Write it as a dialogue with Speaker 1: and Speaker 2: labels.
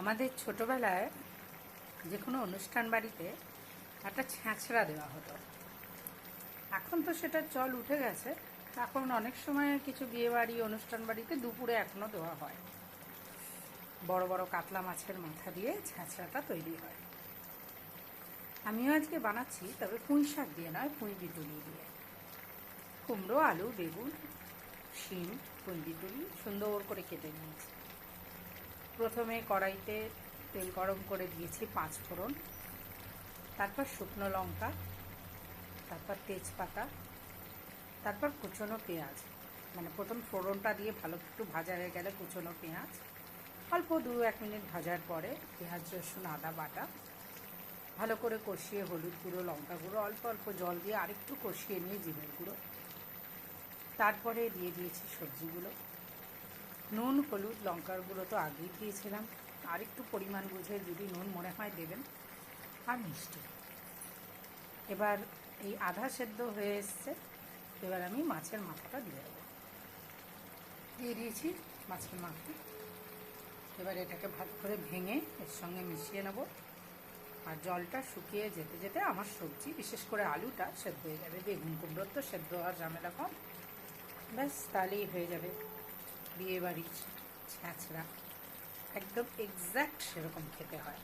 Speaker 1: আমাদের ছোটবেলায় যে কোনো অনুষ্ঠান বাড়িতে একটা ছ্যাঁচড়া দেওয়া হতো। এখন তো সেটা চল উঠে গেছে। এখন অনেক সময় কিছু বিয়েবাড়ি অনুষ্ঠান বাড়িতে দুপুরে এখনও দেওয়া হয়। বড় বড় কাতলা মাছের মাথা দিয়ে ছ্যাঁচড়াটা তৈরি হয়। আমিও আজকে বানাচ্ছি, তবে পুঁই শাক দিয়ে নয়, পুঁই বিটুলি দিয়ে। কুমড়ো, আলু, বেগুন, শিম, পুঁই বিটুলি সুন্দর করে কেটে নিয়েছি। প্রথমে কড়াইতে তেল গরম করে দিয়েছি 5 ফোড়ন, তারপর শুকনো লঙ্কা, তারপর তেজপাতা, তারপর কুচনো পেঁয়াজ। মানে প্রথম ফোড়নটা দিয়ে ভালো একটু ভাজা হয়ে গেলে কুচনো পেঁয়াজ, অল্প 2-1 মিনিট ভাজার পরে পেঁয়াজ, রসুন, আদা বাটা ভালো করে কষিয়ে হলুদ গুঁড়ো, লঙ্কা গুঁড়ো, অল্প অল্প জল দিয়ে আরেকটু কষিয়ে নিয়ে জিরের গুঁড়ো, তারপরে দিয়ে দিয়েছি সবজিগুলো। নুন, হলুদ, লঙ্কার গুঁড়ো তো আগেই দিয়েছিলাম, আর একটু পরিমাণ বুঝে যদি নুন মনে হয় দেবেন, আর মিষ্টি। এবার এই আধা সেদ্ধ হয়ে এসছে, এবার আমি মাছের মাথাটা দিয়ে দেবো। দিয়ে দিয়েছি মাছের মাথা। এবার এটাকে ভালো করে ভেঙে এর সঙ্গে মিশিয়ে নেব। আর জলটা শুকিয়ে যেতে যেতে আমার সবজি, বিশেষ করে আলুটা সেদ্ধ হয়ে যাবে। বেগুন কুমড়োর তো সেদ্ধ হওয়ার ঝামেলা কম, ব্যাস তাহলেই হয়ে যাবে বিয়েবাড়ির ছ্যাঁচড়া। একদম এক্স্যাক্ট সেরকম খেতে হয়।